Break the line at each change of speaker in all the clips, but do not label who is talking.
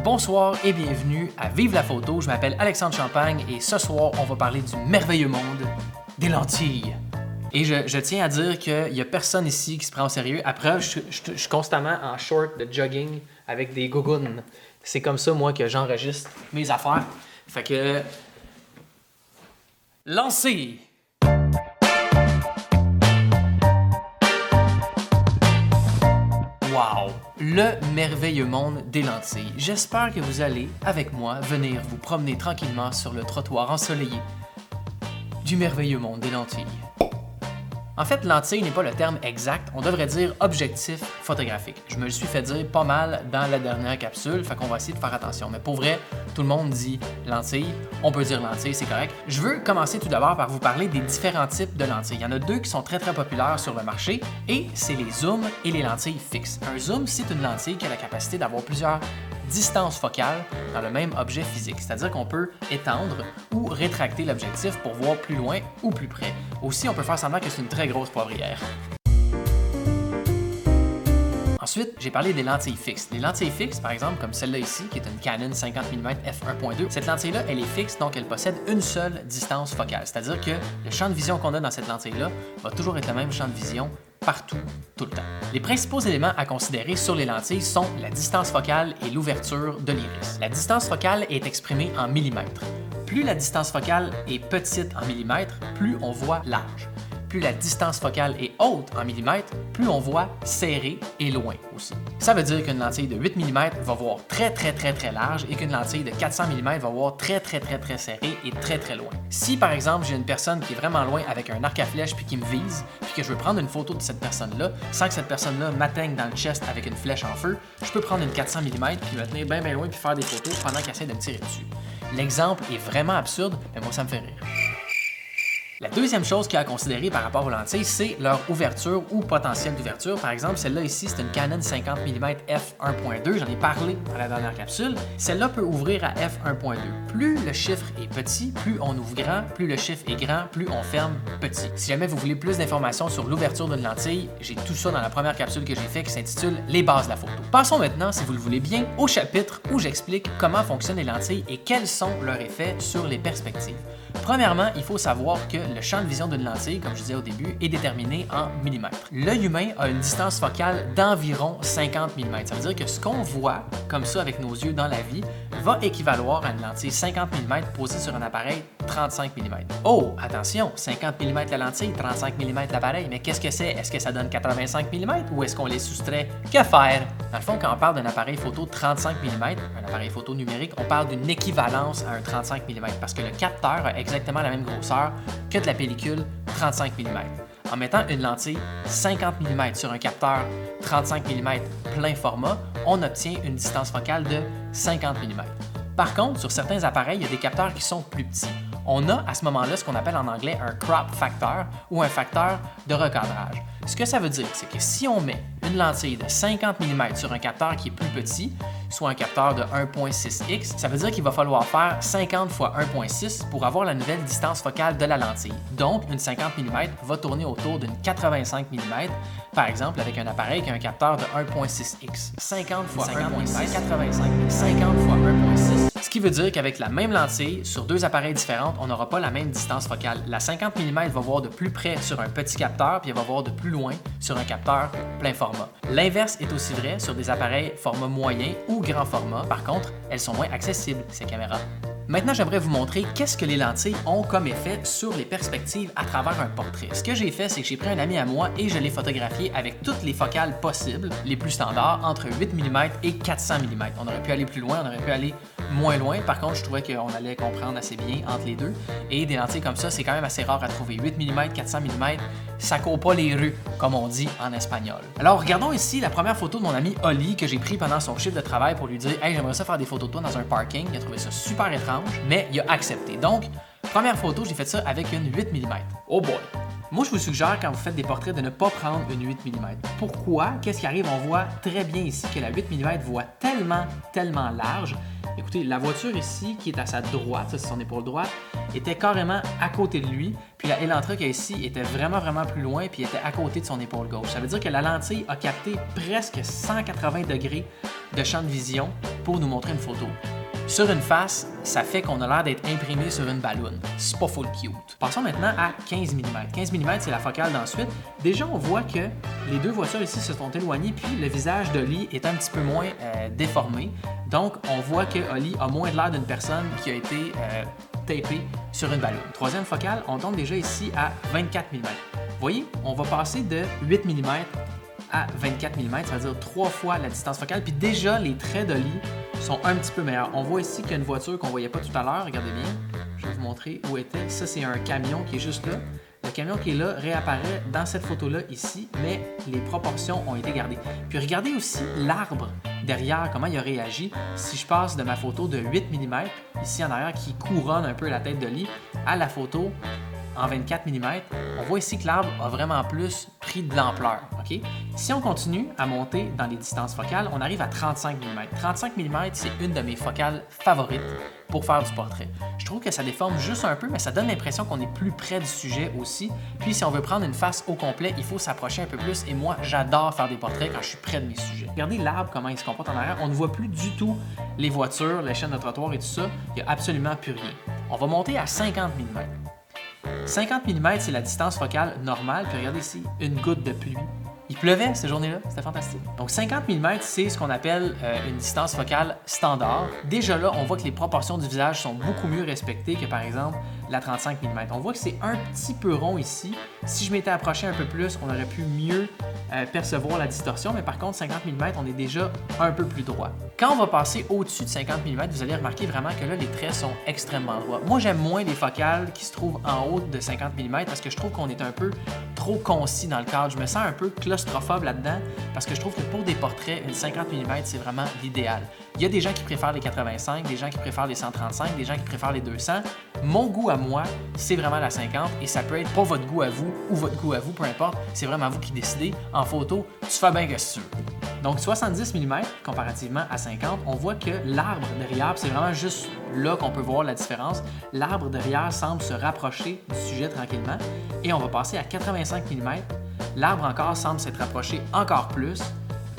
Bonsoir et bienvenue à Vive la photo. Je m'appelle Alexandre Champagne et ce soir, on va parler du merveilleux monde des lentilles. Et je tiens à dire qu'il n'y a personne ici qui se prend au sérieux. À preuve, je suis constamment en short de jogging avec des gougounes. C'est comme ça, moi, que j'enregistre mes affaires. Fait que... Lancez! Wow! Le merveilleux monde des lentilles. J'espère que vous allez, avec moi, venir vous promener tranquillement sur le trottoir ensoleillé du merveilleux monde des lentilles. En fait, lentille n'est pas le terme exact, on devrait dire objectif photographique. Je me le suis fait dire pas mal dans la dernière capsule, fait qu'on va essayer de faire attention. Mais pour vrai, tout le monde dit lentille, on peut dire lentille, c'est correct. Je veux commencer tout d'abord par vous parler des différents types de lentilles. Il y en a deux qui sont très populaires sur le marché, et c'est les zooms et les lentilles fixes. Un zoom, c'est une lentille qui a la capacité d'avoir plusieurs distances focales dans le même objet physique, c'est-à-dire qu'on peut étendre ou rétracter l'objectif pour voir plus loin ou plus près. Aussi, on peut faire semblant que c'est une très grosse poivrière. Ensuite, j'ai parlé des lentilles fixes. Les lentilles fixes, par exemple, comme celle-là ici, qui est une Canon 50 mm f1.2, cette lentille-là, elle est fixe, donc elle possède une seule distance focale. C'est-à-dire que le champ de vision qu'on a dans cette lentille-là va toujours être le même champ de vision partout, tout le temps. Les principaux éléments à considérer sur les lentilles sont la distance focale et l'ouverture de l'iris. La distance focale est exprimée en millimètres. Plus la distance focale est petite en millimètres, plus on voit large. Plus la distance focale est haute en millimètres, plus on voit serré et loin aussi. Ça veut dire qu'une lentille de 8 mm va voir très large et qu'une lentille de 400 mm va voir très serré et très loin. Si par exemple j'ai une personne qui est vraiment loin avec un arc à flèche puis qui me vise, puis que je veux prendre une photo de cette personne-là, sans que cette personne-là m'atteigne dans le chest avec une flèche en feu, je peux prendre une 400 mm puis me tenir bien loin puis faire des photos pendant qu'elle essaie de me tirer dessus. L'exemple est vraiment absurde, mais moi ça me fait rire. La deuxième chose qu'il y a à considérer par rapport aux lentilles, c'est leur ouverture ou potentiel d'ouverture. Par exemple, celle-là ici, c'est une Canon 50 mm f1.2, j'en ai parlé dans la dernière capsule. Celle-là peut ouvrir à f1.2. Plus le chiffre est petit, plus on ouvre grand, plus le chiffre est grand, plus on ferme petit. Si jamais vous voulez plus d'informations sur l'ouverture d'une lentille, j'ai tout ça dans la première capsule que j'ai faite qui s'intitule « Les bases de la photo ». Passons maintenant, si vous le voulez bien, au chapitre où j'explique comment fonctionnent les lentilles et quels sont leurs effets sur les perspectives. Premièrement, il faut savoir que le champ de vision d'une lentille, comme je disais au début, est déterminé en millimètres. L'œil humain a une distance focale d'environ 50 mm. Ça veut dire que ce qu'on voit, comme ça avec nos yeux dans la vie, va équivaloir à une lentille 50 mm posée sur un appareil 35 mm. Oh, attention, 50 mm la lentille, 35 mm l'appareil, mais qu'est-ce que c'est? Est-ce que ça donne 85 mm ou est-ce qu'on les soustrait? Que faire? Dans le fond, quand on parle d'un appareil photo 35 mm, un appareil photo numérique, on parle d'une équivalence à un 35 mm parce que le capteur a exactement la même grosseur que de la pellicule 35 mm. En mettant une lentille 50 mm sur un capteur 35 mm plein format, on obtient une distance focale de 50 mm. Par contre, sur certains appareils, il y a des capteurs qui sont plus petits. On a à ce moment-là ce qu'on appelle en anglais un crop factor ou un facteur de recadrage. Ce que ça veut dire, c'est que si on met une lentille de 50 mm sur un capteur qui est plus petit, soit un capteur de 1.6x, ça veut dire qu'il va falloir faire 50 fois 1.6 pour avoir la nouvelle distance focale de la lentille. Donc, une 50 mm va tourner autour d'une 85 mm, par exemple avec un appareil qui a un capteur de 1.6x. 50 fois 1.6, 85, 50 fois 1.6. Ce qui veut dire qu'avec la même lentille, sur deux appareils différents, on n'aura pas la même distance focale. La 50 mm va voir de plus près sur un petit capteur, puis elle va voir de plus loin sur un capteur plein format. L'inverse est aussi vrai sur des appareils format moyen ou grand format. Par contre, elles sont moins accessibles, ces caméras. Maintenant, j'aimerais vous montrer qu'est-ce que les lentilles ont comme effet sur les perspectives à travers un portrait. Ce que j'ai fait, c'est que j'ai pris un ami à moi et je l'ai photographié avec toutes les focales possibles, les plus standards, entre 8 mm et 400 mm. On aurait pu aller plus loin, on aurait pu aller moins loin. Par contre, je trouvais qu'on allait comprendre assez bien entre les deux. Et des lentilles comme ça, c'est quand même assez rare à trouver. 8 mm, 400 mm, ça court pas les rues, comme on dit en espagnol. Alors, regardons ici la première photo de mon ami Oli que j'ai pris pendant son chiffre de travail pour lui dire « Hey, j'aimerais ça faire des photos de toi dans un parking. » Il a trouvé ça super étrange, mais il a accepté. Donc, première photo, j'ai fait ça avec une 8 mm. Oh boy! Moi, je vous suggère, quand vous faites des portraits, de ne pas prendre une 8 mm. Pourquoi? Qu'est-ce qui arrive? On voit très bien ici que la 8 mm voit tellement large Écoutez, la voiture ici, qui est à sa droite, ça c'est son épaule droite, était carrément à côté de lui. Puis la Elantra qui est ici était vraiment plus loin, puis était à côté de son épaule gauche. Ça veut dire que la lentille a capté presque 180 degrés de champ de vision pour nous montrer une photo. Sur une face, ça fait qu'on a l'air d'être imprimé sur une balloune. C'est pas full cute. Passons maintenant à 15 mm. 15 mm, c'est la focale d'ensuite. Déjà, on voit que les deux voitures ici se sont éloignées, puis le visage d'Holly est un petit peu moins déformé. Donc, on voit que Holly a moins l'air d'une personne qui a été tapée sur une balloune. Troisième focale, on tombe déjà ici à 24 mm. Vous voyez, on va passer de 8 mm à 24 mm, ça veut dire 3 fois la distance focale. Puis déjà, les traits d'Holly sont un petit peu meilleurs. On voit ici qu'il y a une voiture qu'on ne voyait pas tout à l'heure. Regardez bien. Je vais vous montrer où était. Ça, c'est un camion qui est juste là. Le camion qui est là réapparaît dans cette photo-là ici, mais les proportions ont été gardées. Puis regardez aussi l'arbre derrière, comment il a réagi. Si je passe de ma photo de 8 mm, ici en arrière, qui couronne un peu la tête d'Holly, à la photo en 24 mm, on voit ici que l'arbre a vraiment plus pris de l'ampleur. Okay? Si on continue à monter dans les distances focales, on arrive à 35 mm. 35 mm, c'est une de mes focales favorites pour faire du portrait. Je trouve que ça déforme juste un peu, mais ça donne l'impression qu'on est plus près du sujet aussi. Puis si on veut prendre une face au complet, il faut s'approcher un peu plus. Et moi, j'adore faire des portraits quand je suis près de mes sujets. Regardez l'arbre, comment il se comporte en arrière. On ne voit plus du tout les voitures, les chaînes de trottoir et tout ça. Il n'y a absolument plus rien. On va monter à 50 mm. 50 mm, c'est la distance focale normale. Puis regardez ici, une goutte de pluie. Il pleuvait cette journée-là, c'était fantastique. Donc 50 mm, c'est ce qu'on appelle une distance focale standard. Déjà là, on voit que les proportions du visage sont beaucoup mieux respectées que par exemple la 35 mm. On voit que c'est un petit peu rond ici. Si je m'étais approché un peu plus, on aurait pu mieux percevoir la distorsion, mais par contre 50 mm, on est déjà un peu plus droit. Quand on va passer au-dessus de 50 mm, vous allez remarquer vraiment que là, les traits sont extrêmement droits. Moi, j'aime moins les focales qui se trouvent en haut de 50 mm parce que je trouve qu'on est un peu trop concis dans le cadre. Je me sens un peu claustrophobe là-dedans parce que je trouve que pour des portraits, une 50 mm, c'est vraiment l'idéal. Il y a des gens qui préfèrent les 85, des gens qui préfèrent les 135, des gens qui préfèrent les 200. Mon goût à moi, c'est vraiment la 50 et ça peut être pas votre goût à vous ou votre goût à vous, peu importe. C'est vraiment vous qui décidez. En photo, tu fais bien que tu veux. Donc 70 mm comparativement à 50, on voit que l'arbre derrière, c'est vraiment juste là qu'on peut voir la différence, l'arbre derrière semble se rapprocher du sujet tranquillement et on va passer à 85 mm. L'arbre encore semble s'être rapproché encore plus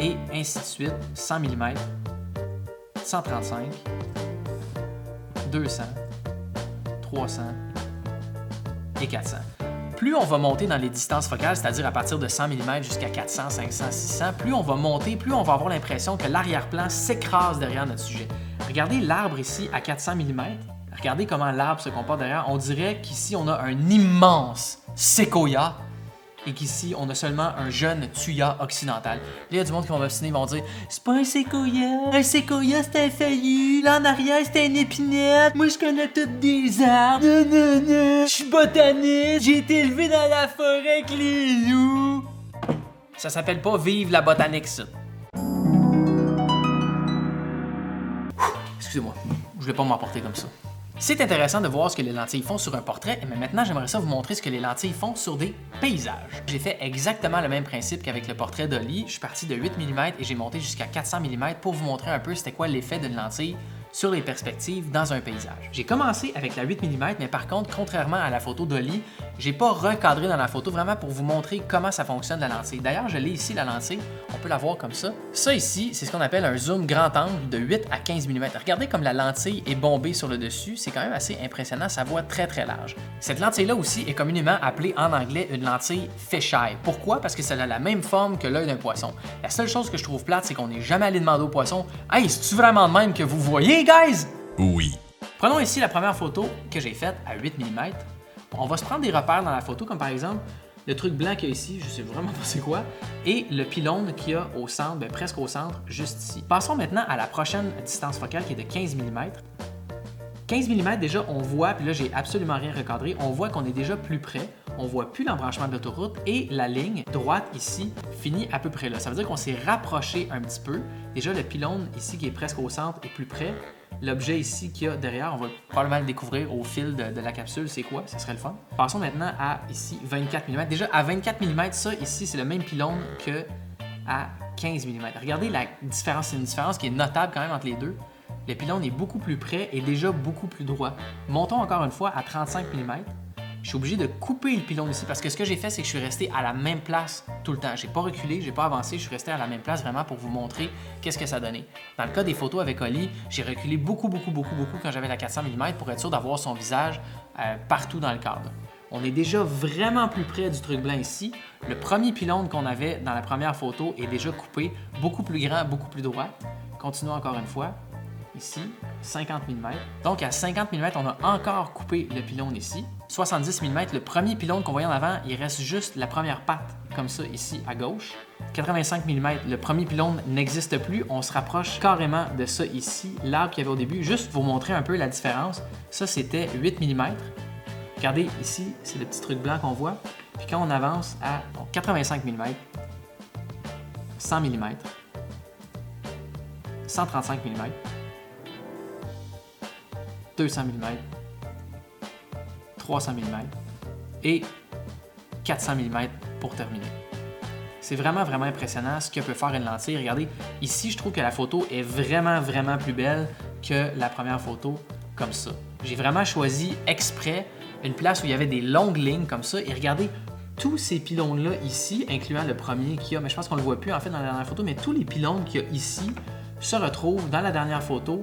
et ainsi de suite, 100 mm, 135, 200, 300 et 400. Plus on va monter dans les distances focales, c'est-à-dire à partir de 100 mm jusqu'à 400, 500, 600, plus on va monter, plus on va avoir l'impression que l'arrière-plan s'écrase derrière notre sujet. Regardez l'arbre ici à 400 mm. Regardez comment l'arbre se comporte derrière. On dirait qu'ici, on a un immense séquoia et qu'ici, on a seulement un jeune thuya occidental. Là, il y a du monde qui vont m'obstiner, ils vont dire « C'est pas un séquoia. Un séquoia, c'est un feuillu. Là, en arrière, c'était une épinette. Moi, je connais toutes des arbres. Je suis botaniste. J'ai été élevé dans la forêt avec les loups. » Ça s'appelle pas « Vive la botanique », ça. Excusez-moi, je voulais pas m'emporter comme ça. C'est intéressant de voir ce que les lentilles font sur un portrait, mais maintenant j'aimerais ça vous montrer ce que les lentilles font sur des paysages. J'ai fait exactement le même principe qu'avec le portrait d'Holly. Je suis parti de 8 mm et j'ai monté jusqu'à 400 mm pour vous montrer un peu c'était quoi l'effet d'une lentille sur les perspectives dans un paysage. J'ai commencé avec la 8 mm, mais par contre, contrairement à la photo d'Holly, j'ai pas recadré dans la photo vraiment pour vous montrer comment ça fonctionne la lentille. D'ailleurs, je l'ai ici, la lentille, on peut la voir comme ça. Ça ici, c'est ce qu'on appelle un zoom grand angle de 8 à 15 mm. Regardez comme la lentille est bombée sur le dessus, c'est quand même assez impressionnant, ça voit très très large. Cette lentille-là aussi est communément appelée en anglais une lentille fisheye. Pourquoi? Parce que ça a la même forme que l'œil d'un poisson. La seule chose que je trouve plate, c'est qu'on n'est jamais allé demander au poisson « Hey, c'est-tu vraiment de même que vous voyez, guys? »
Oui.
Prenons ici la première photo que j'ai faite à 8 mm. On va se prendre des repères dans la photo, comme par exemple le truc blanc qu'il y a ici, je sais vraiment pas c'est quoi, et le pylône qu'il y a au centre, bien, presque au centre, juste ici. Passons maintenant à la prochaine distance focale qui est de 15 mm. 15 mm, déjà, on voit, puis là, j'ai absolument rien recadré, on voit qu'on est déjà plus près, on voit plus l'embranchement de l'autoroute et la ligne droite ici finit à peu près là. Ça veut dire qu'on s'est rapproché un petit peu. Déjà, le pylône ici qui est presque au centre est plus près. L'objet ici qu'il y a derrière, on va probablement le découvrir au fil de la capsule, c'est quoi? Ça serait le fun. Passons maintenant à ici 24 mm. Déjà, à 24 mm, ça ici, c'est le même pylône que à 15 mm. Regardez la différence, c'est une différence qui est notable quand même entre les deux. le pylône est beaucoup plus près et déjà beaucoup plus droit. Montons encore une fois à 35 mm. Je suis obligé de couper le pylône ici parce que ce que j'ai fait, c'est que je suis resté à la même place tout le temps. J'ai pas reculé, j'ai pas avancé, je suis resté à la même place vraiment pour vous montrer qu'est-ce que ça donnait. Dans le cas des photos avec Oli, j'ai reculé beaucoup quand j'avais la 400 mm pour être sûr d'avoir son visage partout dans le cadre. On est déjà vraiment plus près du truc blanc ici. Le premier pylône qu'on avait dans la première photo est déjà coupé, beaucoup plus grand, beaucoup plus droit. Continuons encore une fois. Ici, 50 mm. Donc, à 50 mm, on a encore coupé le pylône ici. 70 mm, le premier pylône qu'on voyait en avant, il reste juste la première patte, comme ça, ici, à gauche. 85 mm, le premier pylône n'existe plus. On se rapproche carrément de ça ici, l'arbre qu'il y avait au début. Juste pour vous montrer un peu la différence, ça, c'était 8 mm. Regardez, ici, c'est le petit truc blanc qu'on voit. Puis quand on avance à 85 mm, 100 mm, 135 mm, 200 mm, 300 mm et 400 mm pour terminer. C'est vraiment impressionnant ce que peut faire une lentille. Regardez, ici, je trouve que la photo est vraiment plus belle que la première photo comme ça. J'ai vraiment choisi exprès une place où il y avait des longues lignes comme ça et regardez tous ces pylônes-là ici, incluant le premier qu'il y a, mais je pense qu'on ne le voit plus en fait dans la dernière photo, mais tous les pylônes qu'il y a ici se retrouvent dans la dernière photo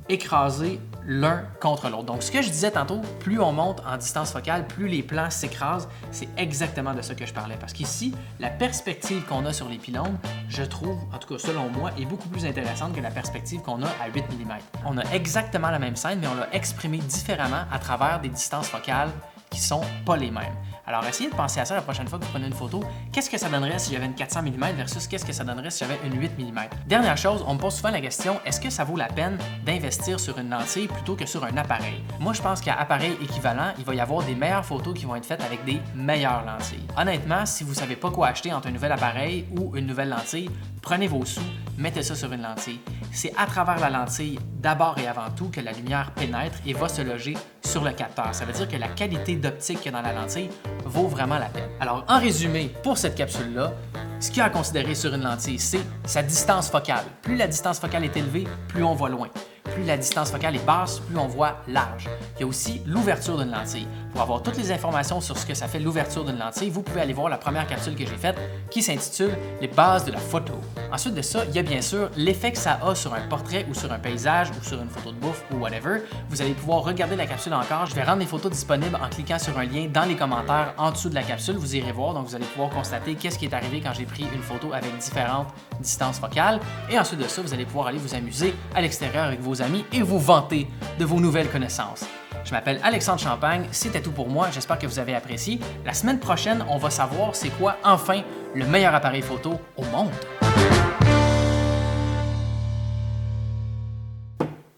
écrasés l'un contre l'autre. Donc, ce que je disais tantôt, plus on monte en distance focale, plus les plans s'écrasent. C'est exactement de ça que je parlais. Parce qu'ici, la perspective qu'on a sur les pylônes, je trouve, en tout cas selon moi, est beaucoup plus intéressante que la perspective qu'on a à 8 mm. On a exactement la même scène, mais on l'a exprimée différemment à travers des distances focales qui sont pas les mêmes. Alors, essayez de penser à ça la prochaine fois que vous prenez une photo. Qu'est-ce que ça donnerait si j'avais une 400 mm versus qu'est-ce que ça donnerait si j'avais une 8 mm? Dernière chose, on me pose souvent la question, est-ce que ça vaut la peine d'investir sur une lentille plutôt que sur un appareil? Moi, je pense qu'à appareil équivalent, il va y avoir des meilleures photos qui vont être faites avec des meilleures lentilles. Honnêtement, si vous ne savez pas quoi acheter entre un nouvel appareil ou une nouvelle lentille, prenez vos sous, mettez ça sur une lentille. C'est à travers la lentille, d'abord et avant tout, que la lumière pénètre et va se loger sur le capteur. Ça veut dire que la qualité d'optique qu'il y a dans la lentille vaut vraiment la peine. Alors, en résumé, pour cette capsule-là, ce qu'il y a à considérer sur une lentille, c'est sa distance focale. Plus la distance focale est élevée, plus on voit loin. Plus la distance focale est basse, plus on voit large. Il y a aussi l'ouverture d'une lentille. Pour avoir toutes les informations sur ce que ça fait l'ouverture d'une lentille, vous pouvez aller voir la première capsule que j'ai faite qui s'intitule « Les bases de la photo ». Ensuite de ça, il y a bien sûr l'effet que ça a sur un portrait ou sur un paysage ou sur une photo de bouffe ou whatever. Vous allez pouvoir regarder la capsule encore. Je vais rendre les photos disponibles en cliquant sur un lien dans les commentaires en dessous de la capsule. Vous irez voir, donc vous allez pouvoir constater qu'est-ce qui est arrivé quand j'ai pris une photo avec différentes distances focales. Et ensuite de ça, vous allez pouvoir aller vous amuser à l'extérieur avec vos amis et vous vanter de vos nouvelles connaissances. Je m'appelle Alexandre Champagne, c'était tout pour moi, j'espère que vous avez apprécié. La semaine prochaine, on va savoir c'est quoi enfin le meilleur appareil photo au monde.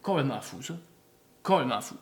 Complètement fou ça, complètement fou.